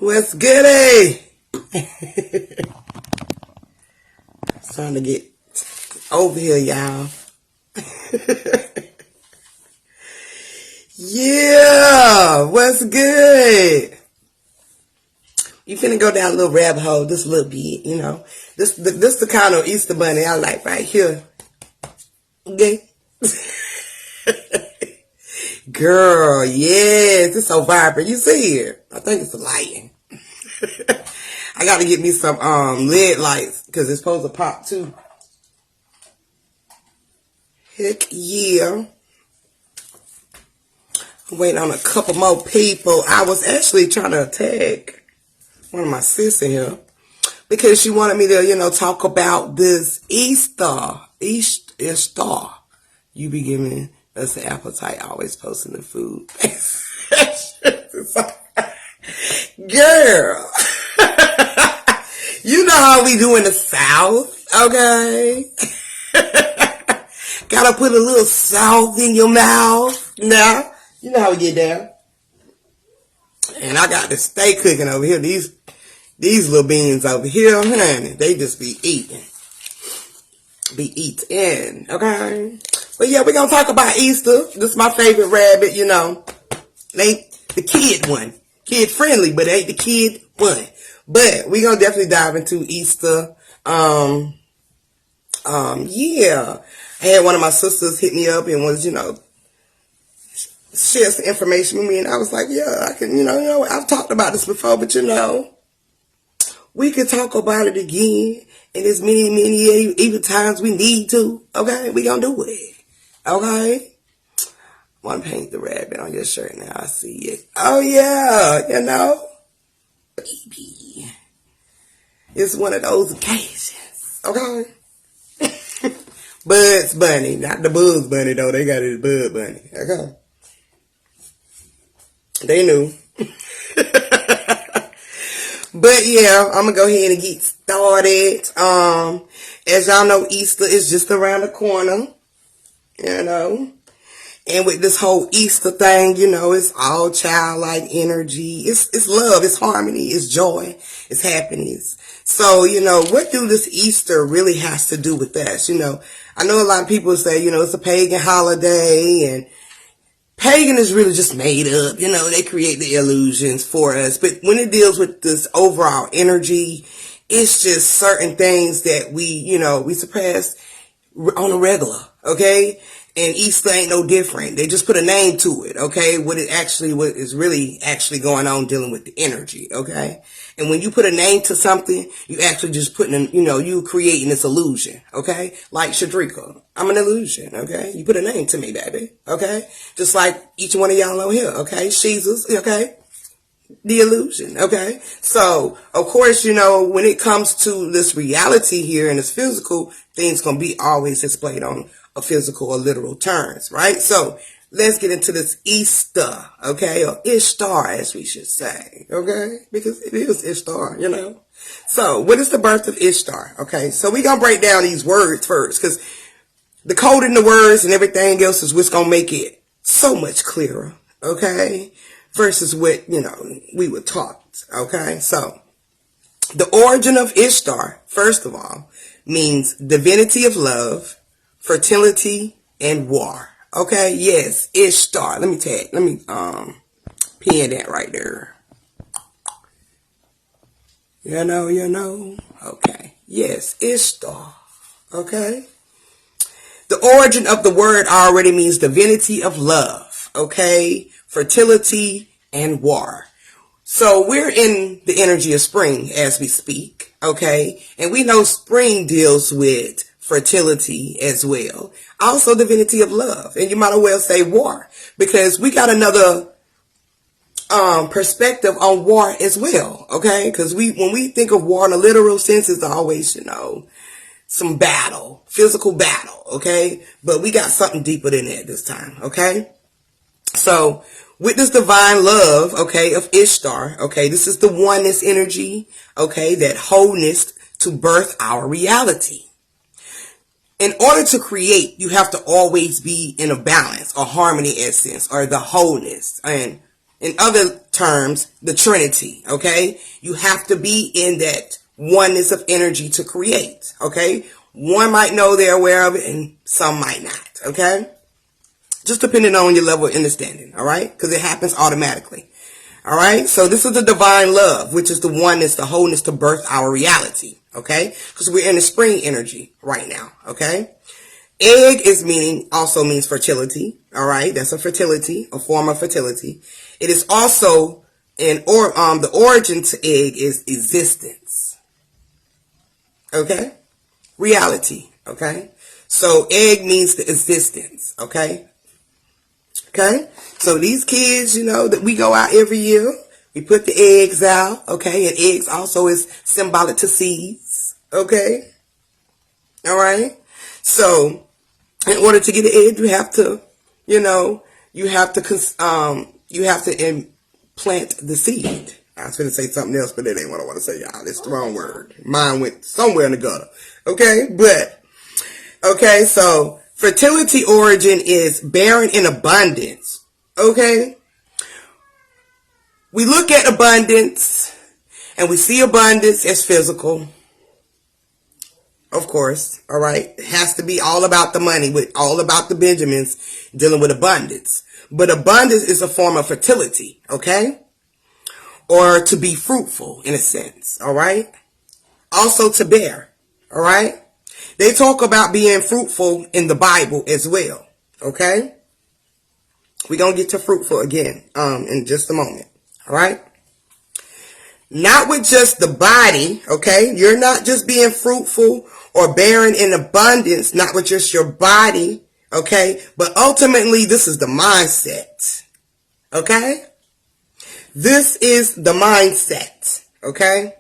What's goody? It's time to get over here, y'all. Yeah, what's good? You finna go down a little rabbit hole, just a little bit, you know. This the kind of Easter bunny I like right here. Okay? Girl, yes, it's so vibrant. You see it? I think it's the lighting. I gotta get me some LED lights because it's supposed to pop too. Heck yeah. I'm waiting on a couple more people. I was actually trying to tag one of my sis in here because she wanted me to, you know, talk about this Ishtar. You be giving us an appetite, always posting the food. Girl. You know how we do in the South, okay? Gotta put a little salt in your mouth. Now, you know how we get down. And I got the steak cooking over here. These little beans over here, honey, they just be eating. Okay? But yeah, we're gonna talk about Easter. This is my favorite rabbit, you know. It ain't the kid one. Kid friendly, but it ain't the kid one. But we're gonna definitely dive into Easter. Yeah. I had one of my sisters hit me up and was, you know, share some information with me, and I was like, yeah, I can, you know, I've talked about this before, but you know, we can talk about it again, and as many even times we need to, okay? We gonna do it, okay? Want to paint the rabbit on your shirt now, I see it. Oh yeah, you know, baby. It's one of those occasions, okay? Bud's Bunny, not the Bugs Bunny though, they got it Bud Bunny, okay? They knew. But yeah, I'm gonna go ahead and get started. As y'all know, Easter is just around the corner, you know. And with this whole Easter thing, you know, it's all childlike energy. It's love, it's harmony, it's joy, it's happiness. So, you know, what do this Easter really has to do with us? You know, I know a lot of people say, you know, it's a pagan holiday, and pagan is really just made up. You know, they create the illusions for us. But when it deals with this overall energy, it's just certain things that we, you know, we suppress on a regular, okay? And Easter ain't no different. They just put a name to it, okay? What is really actually going on dealing with the energy, okay? And when you put a name to something, you actually just putting in, you know, you creating this illusion, okay? Like Shadrika, I'm an illusion, okay? You put a name to me, baby, okay? Just like each one of y'all on here, okay? Jesus, okay? The illusion, okay? So, of course, you know, when it comes to this reality here and this physical, things gonna be always displayed on a physical or literal terms, right? So, let's get into this Easter, okay? Or Ishtar, as we should say, okay? Because it is Ishtar, you know? So, what is the birth of Ishtar, okay? So, we're gonna break down these words first, because the code in the words and everything else is what's gonna make it so much clearer, okay? Versus what, you know, we were taught, okay? So, the origin of Ishtar, first of all, means divinity of love, fertility, and war, okay? Yes, Ishtar. Let me pin that right there. You know, okay. Yes, Ishtar, okay? The origin of the word already means divinity of love, okay? Fertility and war. So we're in the energy of spring as we speak, okay? And we know spring deals with fertility as well. Also divinity of love. And you might as well say war, because we got another perspective on war as well, okay? Because when we think of war in a literal sense, it's always, you know, some battle, physical battle, okay? But we got something deeper than that this time, okay? So, with this divine love, okay, of Ishtar, okay, this is the oneness energy, okay, that wholeness to birth our reality. In order to create, you have to always be in a balance or harmony essence or the wholeness. And in other terms, the Trinity, okay? You have to be in that oneness of energy to create, okay? One might know they're aware of it and some might not, okay? Just depending on your level of understanding, all right? Because it happens automatically, all right? So this is the divine love, which is the oneness, the wholeness to birth our reality, okay? Because we're in the spring energy right now, okay? Egg also means fertility, all right? That's a fertility, a form of fertility. It is also the origin to egg is existence, okay? Reality, okay? So egg means the existence, okay? Okay? So these kids, that we go out every year, we put the eggs out, okay? And eggs also is symbolic to seeds, okay? All right? So in order to get an egg, you have to, you have to implant the seed. I was going to say something else, but that ain't what I want to say, y'all. It's the wrong word. Mine went somewhere in the gutter. Okay? Okay, so fertility origin is barren in abundance. Okay? We look at abundance and we see abundance as physical. Of course, all right? It has to be all about the money, all about the Benjamins dealing with abundance. But abundance is a form of fertility, okay? Or to be fruitful in a sense, all right? Also to bear, all right? They talk about being fruitful in the Bible as well, okay? We're going to get to fruitful again in just a moment, all right? Not with just the body, okay? You're not just being fruitful or barren in abundance, not with just your body, okay? But ultimately, this is the mindset, okay? This is the mindset, okay?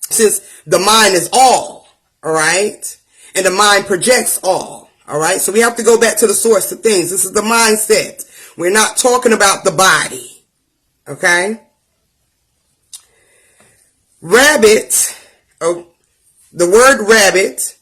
Since the mind is all right? And the mind projects all right? So we have to go back to the source of things. This is the mindset. We're not talking about the body, okay? Rabbit, the word rabbit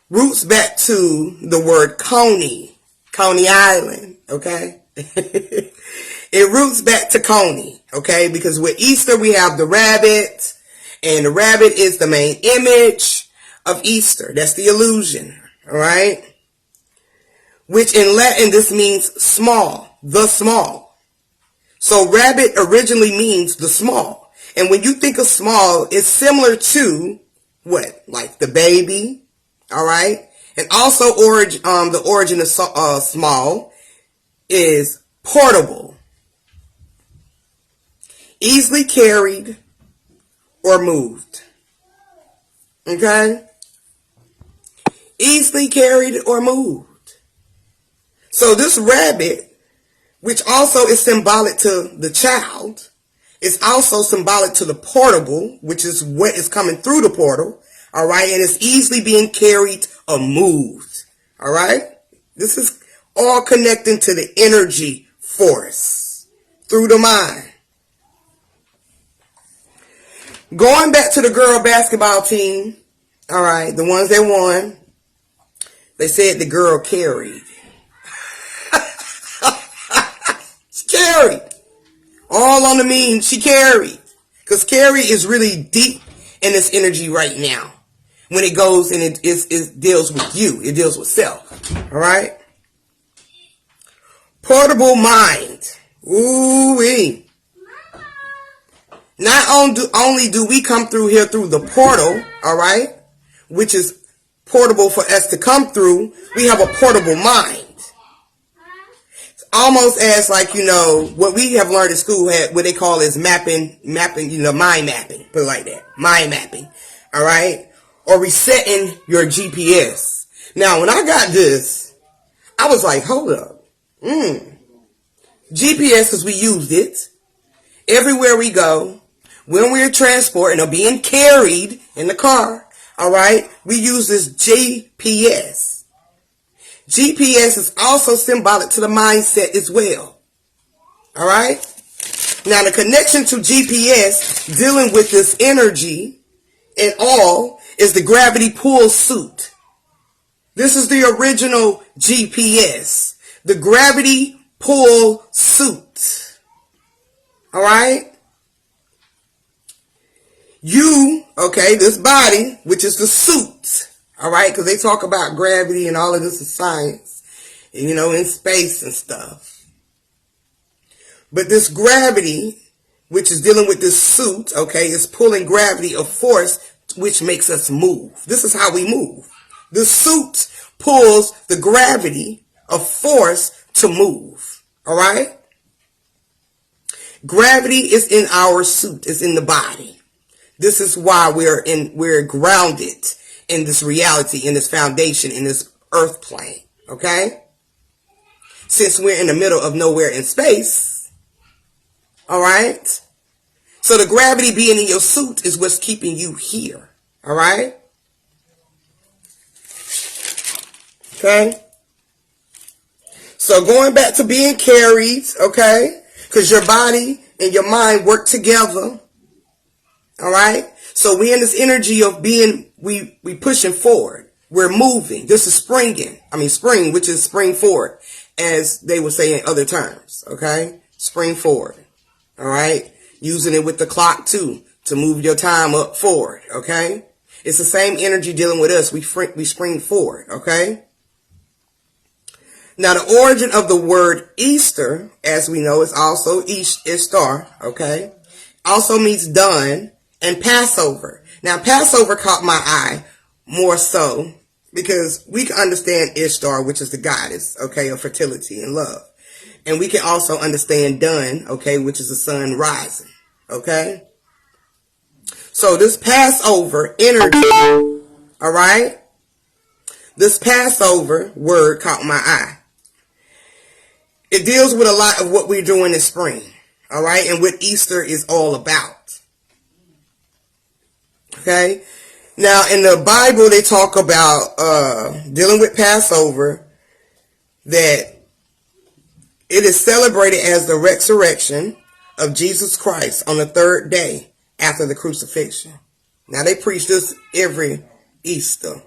roots back to the word Coney Island, okay? It roots back to Coney, okay? Because with Easter, we have the rabbit, and the rabbit is the main image of Easter. That's the illusion, all right? Which in Latin, this means small, the small. So rabbit originally means the small. And when you think of small, it's similar to what? Like the baby, all right? And also the origin of small is portable, easily carried or moved, okay? Easily carried or moved. So this rabbit, which also is symbolic to the child, is also symbolic to the portable, which is what is coming through the portal, all right? And it's easily being carried or moved, all right? This is all connecting to the energy force through the mind. Going back to the girl basketball team, all right, the ones that won, they said the girl carried. She carried. All on the mean, she carried. Because carry is really deep in this energy right now. When it goes and it deals with you. It deals with self. All right? Portable mind. Ooh-wee. Not only do we come through here through the portal, all right, which is portable for us to come through, we have a portable mind. It's almost as like, what we have learned in school, what they call is mapping, mind mapping, put it like that, mind mapping, all right, or resetting your GPS. Now, when I got this, I was like, hold up, GPS, because we used it everywhere we go. When we're transporting or being carried in the car, all right, we use this GPS. GPS is also symbolic to the mindset as well. All right? Now, the connection to GPS dealing with this energy and all is the gravity pull suit. This is the original GPS. The gravity pull suit. All right? You, okay, this body, which is the suit, all right, because they talk about gravity and all of this in science, you know, in space and stuff. But this gravity, which is dealing with this suit, okay, is pulling gravity of force, which makes us move. This is how we move. The suit pulls the gravity of force to move, all right? Gravity is in our suit, it's in the body. This is why we're grounded in this reality, in this foundation, in this earth plane, okay? Since we're in the middle of nowhere in space, all right? So the gravity being in your suit is what's keeping you here, all right? Okay? So going back to being carried, okay? Because your body and your mind work together. All right. So we in this energy of being, we pushing forward. We're moving. This is springing. I mean, spring, which is spring forward, as they would say in other terms. Okay. Spring forward. All right. Using it with the clock too, to move your time up forward. Okay. It's the same energy dealing with us. We spring forward. Okay. Now, the origin of the word Easter, as we know, is also Ishtar. Okay. Also means done. And Passover. Now, Passover caught my eye more so because we can understand Ishtar, which is the goddess, okay, of fertility and love. And we can also understand Dun, okay, which is the sun rising, okay? So this Passover energy, all right? This Passover word caught my eye. It deals with a lot of what we're doing in spring, all right? And what Easter is all about. Okay. Now in the Bible, they talk about dealing with Passover, that it is celebrated as the resurrection of Jesus Christ on the third day after the crucifixion. Now they preach this every Easter.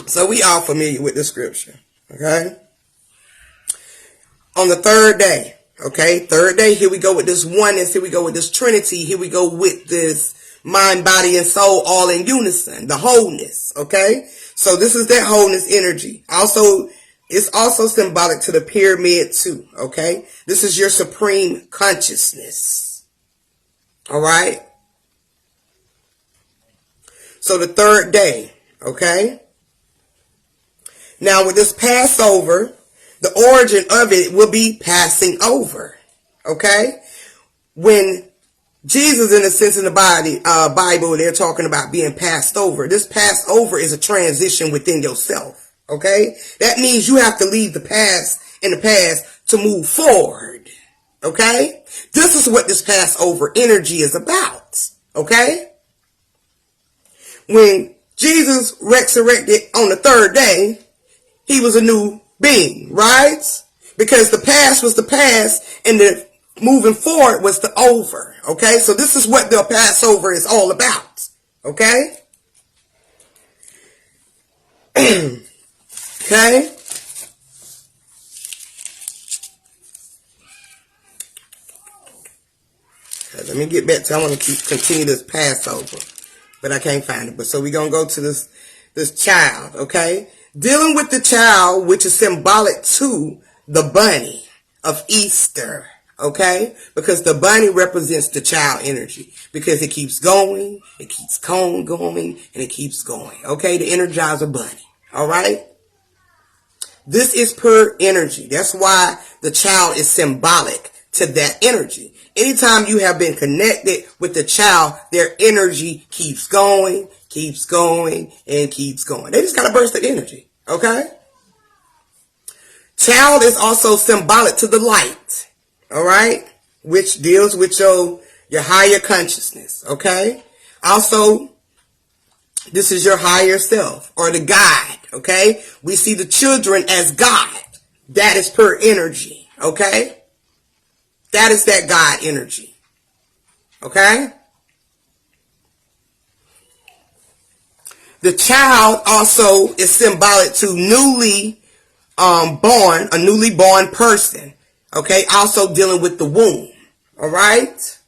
So we all familiar with the scripture. Okay. On the third day. Okay, third day, here we go with this oneness, here we go with this Trinity, here we go with this mind, body, and soul all in unison, the wholeness, okay? So this is that wholeness energy. Also, it's also symbolic to the pyramid too, okay? This is your supreme consciousness, all right? So the third day, okay? Now with this Passover, the origin of it will be passing over, okay? When Jesus, in a sense, in the Bible, they're talking about being passed over. This passed over is a transition within yourself, okay? That means you have to leave the past in the past to move forward, okay? This is what this Passover energy is about, okay? When Jesus resurrected on the third day, he was a new being, right? Because the past was the past and the moving forward was the over, okay? So this is what the Passover is all about, okay? Okay? Let me get back to, I want to continue this Passover, but I can't find it. But so we're going to go to this child, okay? Dealing with the child, which is symbolic to the bunny of Easter, okay? Because the bunny represents the child energy. Because it keeps going, it keeps going, and it keeps going, okay? The Energizer bunny, all right? This is pure energy. That's why the child is symbolic to that energy. Anytime you have been connected with the child, their energy keeps going, and keeps going. They just got a burst of energy. Okay? Child is also symbolic to the light. All right? Which deals with your higher consciousness. Okay? Also, this is your higher self or the God. Okay? We see the children as God. That is pure energy. Okay? That is that God energy. Okay? The child also is symbolic to a newly born person. Okay, also dealing with the womb. All right.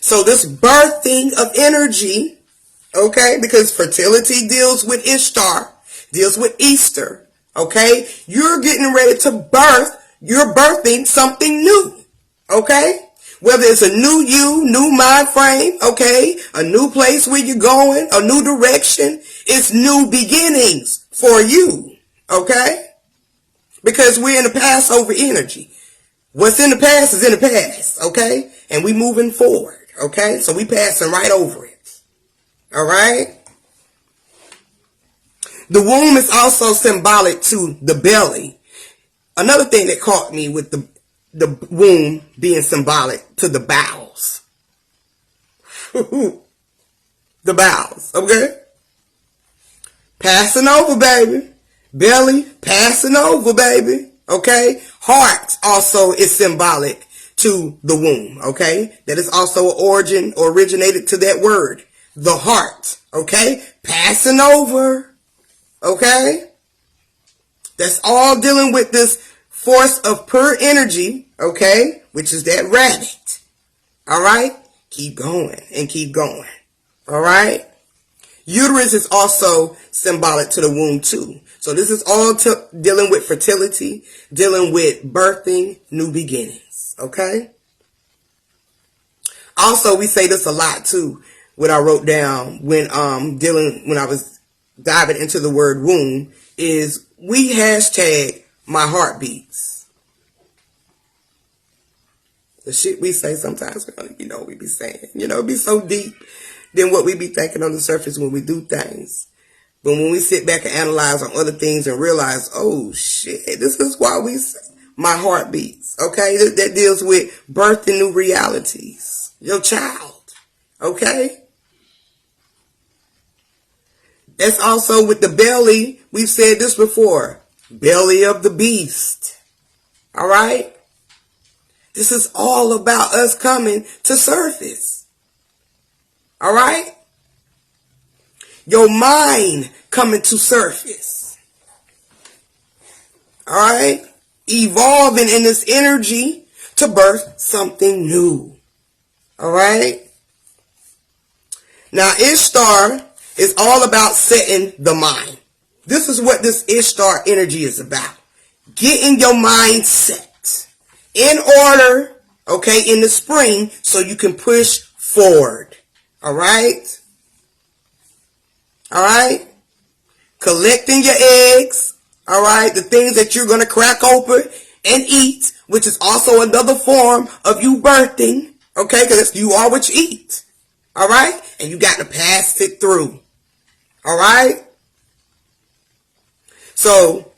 So this birthing of energy, okay, because fertility deals with Ishtar, deals with Easter. Okay, you're getting ready to birth. You're birthing something new. Okay, whether it's a new you, new mind frame, okay, a new place where you're going, a new direction, it's new beginnings for you. Okay, because we're in the Passover energy. What's in the past is in the past, okay? And we moving forward, okay? So we passing right over it, all right? The womb is also symbolic to the belly. Another thing that caught me with the womb being symbolic to the bowels. The bowels, okay? Passing over, baby. Belly, passing over, baby. Okay? Heart also is symbolic to the womb. Okay? That is also an origin or originated to that word. The heart. Okay? Passing over. Okay? That's all dealing with this force of pure energy. Okay? Which is that rabbit. Alright? Keep going and keep going. Alright? Uterus is also symbolic to the womb too. So this is all dealing with fertility, dealing with birthing, new beginnings. Okay? Also, we say this a lot too, what I wrote down when I was diving into the word womb, is we hashtag my heartbeats. The shit we say sometimes, we be saying, it be so deep than what we be thinking on the surface when we do things. But when we sit back and analyze on other things and realize, oh shit, this is why we say my heart beats. Okay, that deals with birthing new realities. Your child. Okay. That's also with the belly. We've said this before. Belly of the beast. All right. This is all about us coming to surface. All right. Your mind coming to surface. All right. Evolving in this energy to birth something new. All right. Now, Ishtar is all about setting the mind. This is what this Ishtar energy is about. Getting your mind set in order, okay, in the spring so you can push forward. All right. All right. Collecting your eggs. All right. The things that you're going to crack open and eat, which is also another form of you birthing. Okay. Because you are what you eat. All right. And you got to pass it through. All right. So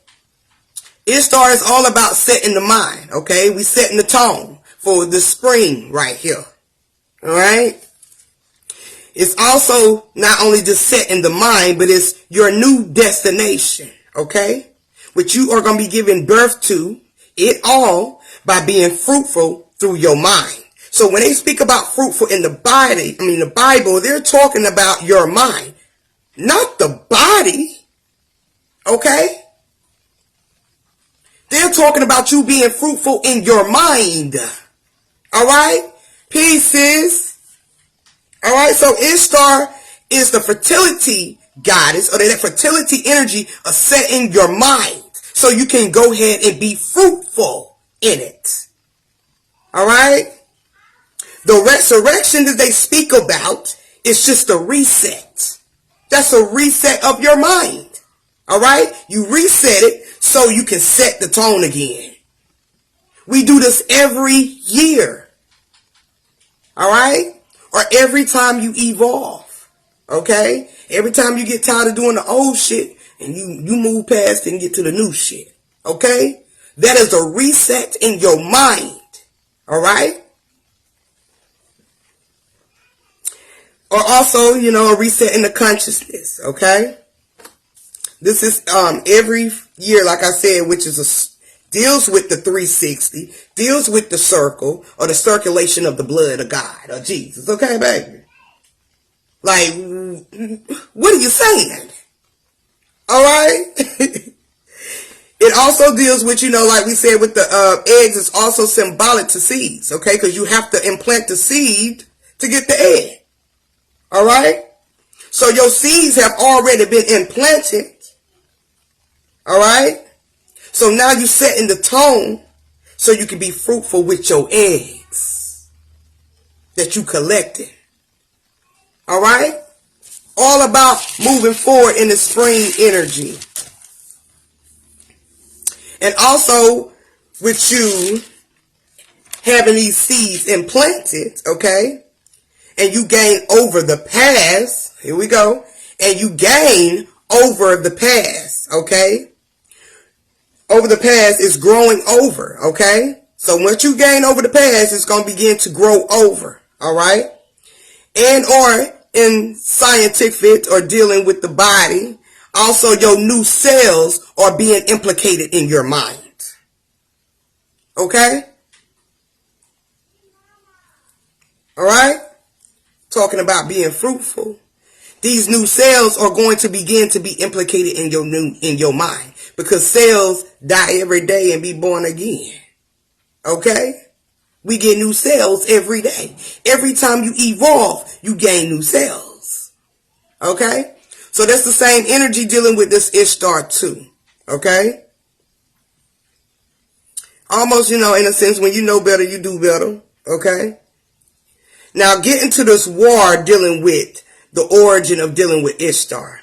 Ishtar is all about setting the mind. Okay. We setting the tone for the spring right here. All right. It's also not only just setting the mind, but it's your new destination, okay? Which you are going to be giving birth to it all by being fruitful through your mind. So when they speak about fruitful in the Bible, they're talking about your mind, not the body, okay? They're talking about you being fruitful in your mind, all right? Pieces. All right, so Ishtar is the fertility goddess, or that fertility energy of setting your mind so you can go ahead and be fruitful in it. All right? The resurrection that they speak about is just a reset. That's a reset of your mind. All right? You reset it so you can set the tone again. We do this every year. All right? Or every time you evolve, okay? Every time you get tired of doing the old shit and you move past and get to the new shit, okay? That is a reset in your mind, all right? Or also, a reset in the consciousness, okay? This is every year, like I said, which is deals with the 360, deals with the circle or the circulation of the blood of God or Jesus. Okay, baby? Like, what are you saying? All right? It also deals with, like we said with the eggs, it's also symbolic to seeds, okay? Because you have to implant the seed to get the egg, all right? So your seeds have already been implanted, all right? So now you're setting the tone so you can be fruitful with your eggs that you collected, all right? All about moving forward in the spring energy. And also, with you having these seeds implanted, okay, and you gain over the past, here we go, and you gain over the past, okay, over the past is growing over, okay, so once you gain over the past, it's going to begin to grow over, all right, and or in scientific or dealing with the body, also your new cells are being implicated in your mind. Okay? Alright? Talking about being fruitful. These new cells are going to begin to be implicated in your mind. Because cells die every day and be born again. Okay? We get new cells every day. Every time you evolve, you gain new cells. Okay? So that's the same energy dealing with this Ishtar too. Okay? Almost, in a sense, when you know better, you do better. Okay? Now get into this war dealing with the origin of dealing with Ishtar.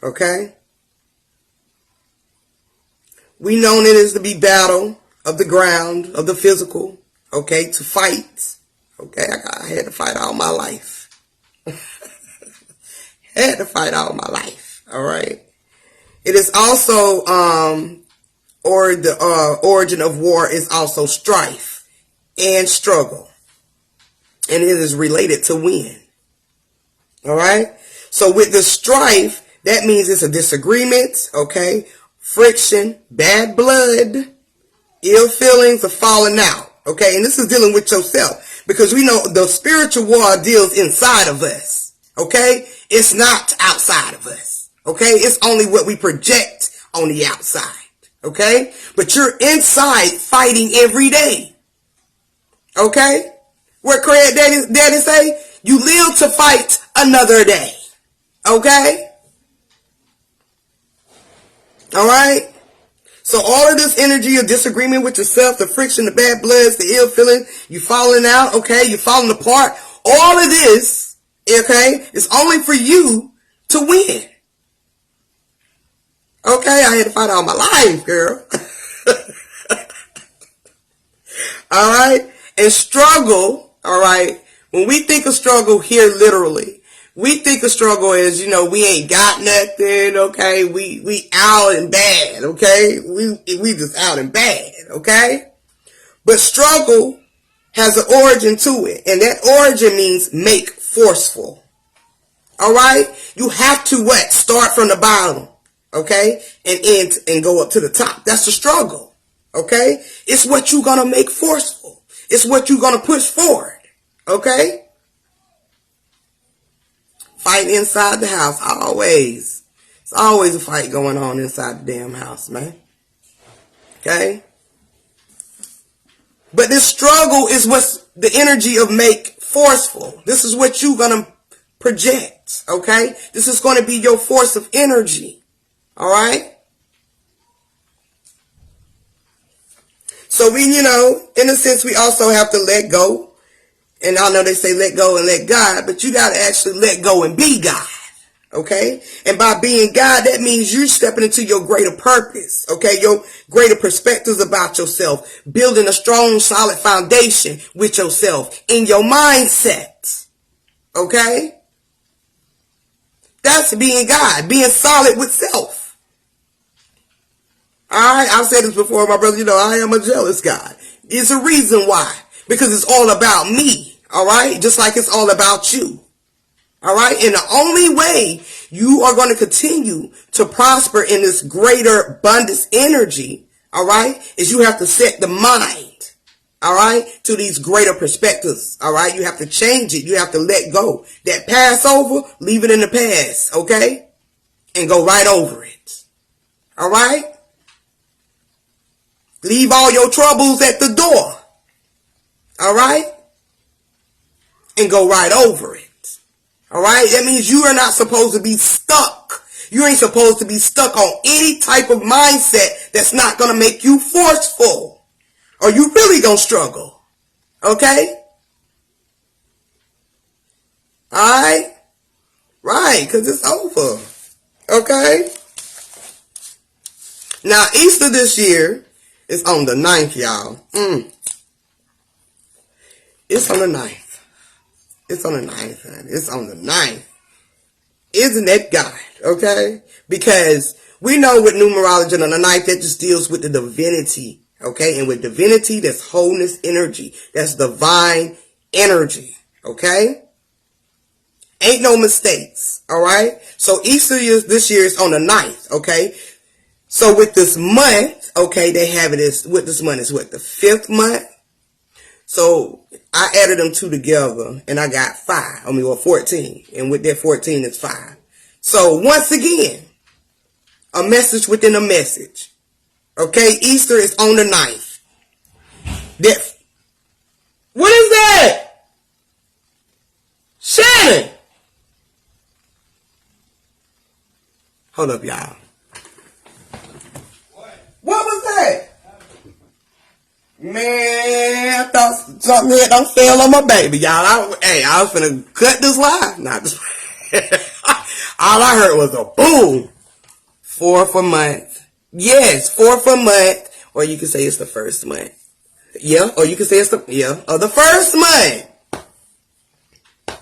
Okay? We know it is to be battle of the ground, of the physical. Okay? To fight. Okay? I had to fight all my life. Had to fight all my life. All right. It is also, or the origin of war is also strife and struggle, and it is related to win. All right. So with the strife, that means it's a disagreement. Okay, friction, bad blood, ill feelings, or falling out. Okay, and this is dealing with yourself because we know the spiritual war deals inside of us. Okay? It's not outside of us. Okay? It's only what we project on the outside. Okay? But you're inside fighting every day. Okay? What Craig Daddy say? You live to fight another day. Okay? Alright? So all of this energy of disagreement with yourself, the friction, the bad bloods, the ill feeling, you falling out, okay? You're falling apart. All of this, okay, is only for you to win. Okay, I had to fight all my life, girl. Alright? And struggle, alright, when we think of struggle here literally, we think of struggle as, we ain't got nothing, okay? We out and bad, okay? We just out and bad, okay? But struggle has an origin to it, and that origin means make forceful. Alright? You have to what? Start from the bottom, okay? And end and go up to the top. That's the struggle, okay? It's what you're gonna make forceful. It's what you're gonna push forward, okay? Fight inside the house, always. It's always a fight going on inside the damn house, man. Okay? But this struggle is what's the energy of make forceful. This is what you're going to project, okay? This is going to be your force of energy, all right? So we, in a sense, we also have to let go. And I know they say let go and let God, but you got to actually let go and be God, okay? And by being God, that means you're stepping into your greater purpose, okay? Your greater perspectives about yourself, building a strong, solid foundation with yourself in your mindset, okay? That's being God, being solid with self. All right, I've said this before, my brother, I am a jealous God. It's a reason why, because it's all about me. All right. Just like it's all about you. All right. And the only way you are going to continue to prosper in this greater abundance energy. All right. Is you have to set the mind. All right. To these greater perspectives. All right. You have to change it. You have to let go. That pass over, leave it in the past. Okay. And go right over it. All right. Leave all your troubles at the door. All right? And go right over it. All right? That means you are not supposed to be stuck. You ain't supposed to be stuck on any type of mindset that's not going to make you forceful. Or you really going to struggle. Okay? All right? Right, because it's over. Okay? Now, Easter this year is on the 9th, y'all. It's on the 9th. It's on the 9th, honey. It's on the 9th. Isn't that God? Okay? Because we know with numerology on the 9th, that just deals with the divinity. Okay? And with divinity, that's wholeness energy. That's divine energy. Okay? Ain't no mistakes. Alright? So Easter this year is on the 9th. Okay? So with this month, okay, they have it as, with this month is what, the 5th month? So I added them two together and I got 5. I mean, well, 14. And with that 14 is 5. So once again, a message within a message. Okay, Easter is on the 9th. What is that? Shannon! Hold up, y'all. What was that? Man, I thought something had done fell on my baby, y'all. I was finna cut this live. Not this. All I heard was a boom. 4th a month. Yes, 4th a month. Or you can say it's the 1st month. Yeah, or you can say it's the 1st month.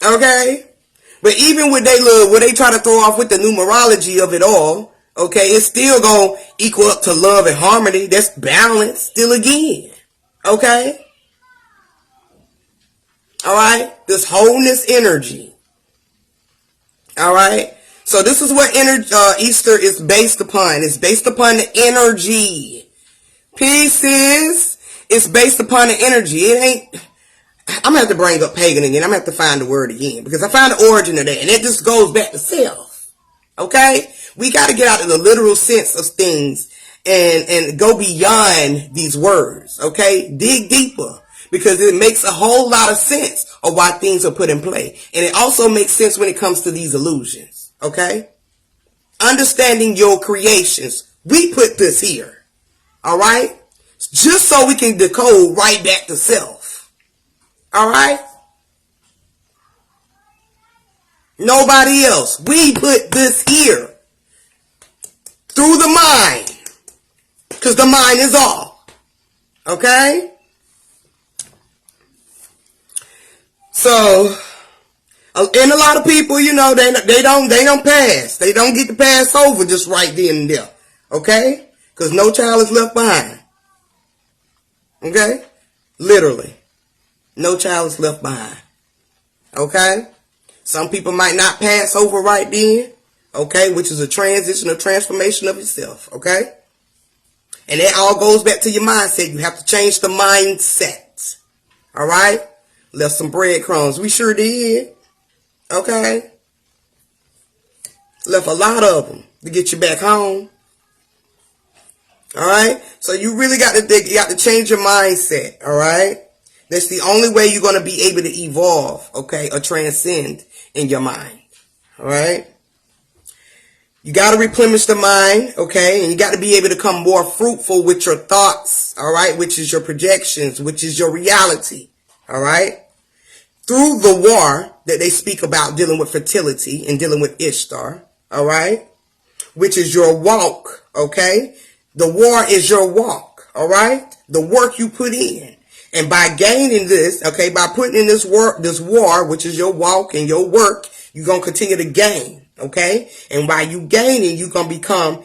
Okay? But even with what they try to throw off with the numerology of it all, okay, it's still going to equal up to love and harmony. That's balance still again. Okay? Alright? This wholeness energy. Alright? So this is what Easter is based upon. It's based upon the energy. Pieces. It's based upon the energy. It ain't... I'm going to have to bring up pagan again. I'm going to have to find the word again. Because I found the origin of that. And it just goes back to self. Okay? We got to get out of the literal sense of things and go beyond these words. Okay? Dig deeper. Because it makes a whole lot of sense of why things are put in play. And it also makes sense when it comes to these illusions. Okay? Understanding your creations. We put this here. Alright? Just so we can decode right back to self. Alright? Nobody else. We put this here. Through the mind. Because the mind is all. Okay? So, and a lot of people, you know, they don't pass. They don't get to pass over just right then and there. Okay? Because no child is left behind. Okay? Literally. No child is left behind. Okay? Some people might not pass over right then. Okay? Which is a transition or transformation of yourself. Okay? And that all goes back to your mindset. You have to change the mindset. Alright? Left some breadcrumbs. We sure did. Okay? Left a lot of them to get you back home. Alright? So you really got to change your mindset. Alright? That's the only way you're going to be able to evolve, okay, or transcend in your mind, all right? You got to replenish the mind, okay, and you got to be able to become more fruitful with your thoughts, all right, which is your projections, which is your reality, all right? Through the war that they speak about dealing with fertility and dealing with Ishtar, all right, which is your walk, okay? The war is your walk, all right? The work you put in. And by gaining this, okay, by putting in this war, which is your walk and your work, you're going to continue to gain, okay? And by you gaining, you're going to become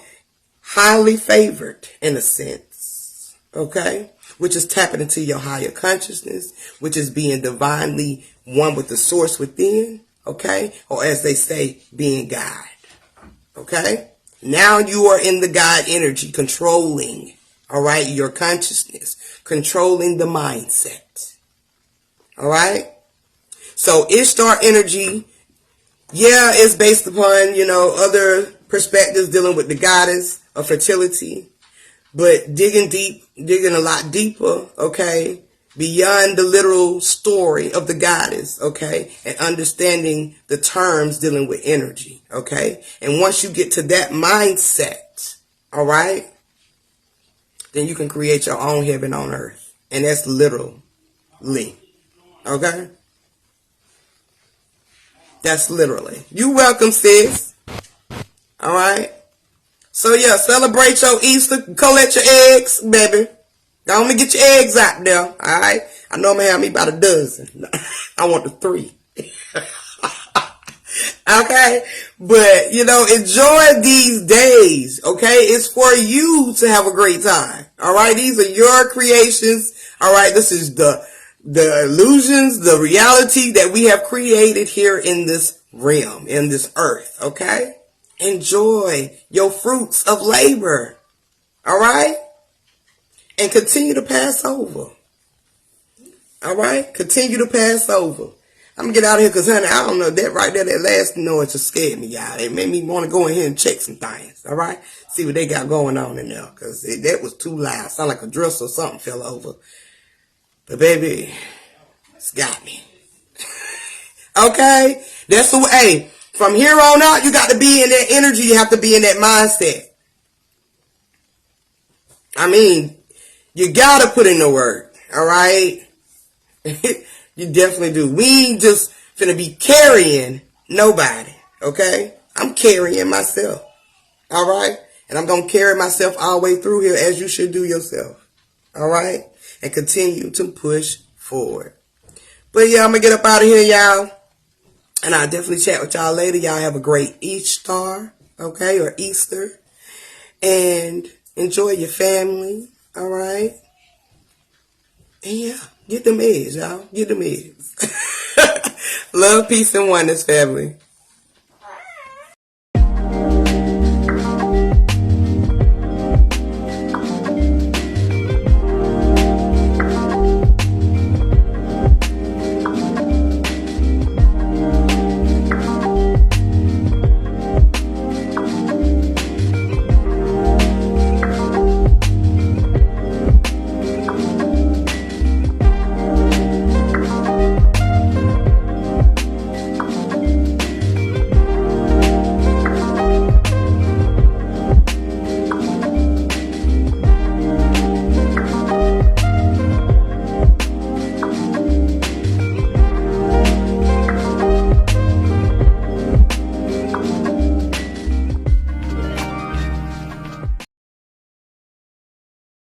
highly favored in a sense, okay? Which is tapping into your higher consciousness, which is being divinely one with the source within, okay? Or as they say, being God, okay? Now you are in the God energy, controlling, all right, your consciousness. Controlling the mindset. Alright? So Ishtar energy, yeah, it's based upon, you know, other perspectives dealing with the goddess of fertility. But digging a lot deeper, okay, beyond the literal story of the goddess, okay, and understanding the terms dealing with energy, okay. And once you get to that mindset, all right, then you can create your own heaven on earth. And that's literally, okay. That's literally. You welcome, sis. All right. So yeah, celebrate your Easter. Collect your eggs, baby. Go on and get your eggs out there. All right. I know I'm gonna have me about a dozen. I want the 3. Okay. But enjoy these days. Okay. It's for you to have a great time. All right. These are your creations. All right. This is the illusions, the reality that we have created here in this realm, in this earth. Okay. Enjoy your fruits of labor. All right. And continue to pass over. All right. Continue to pass over. I'm going to get out of here because, honey, I don't know. That right there, that last noise just scared me, y'all. It made me want to go in here and check some things. All right. See what they got going on in there because that was too loud. Sound like a dresser or something fell over. But, baby, it's got me. Okay. That's the way. Hey, from here on out, you got to be in that energy. You have to be in that mindset. I mean, you got to put in the work. All right. You definitely do. We ain't just finna be carrying nobody. Okay. I'm carrying myself. All right. And I'm going to carry myself all the way through here as you should do yourself. All right. And continue to push forward. But yeah, I'm going to get up out of here, y'all. And I'll definitely chat with y'all later. Y'all have a great Ishtar, okay, or Easter. And enjoy your family, all right? And yeah, get them eggs, y'all. Get them eggs. Love, peace, and oneness, family.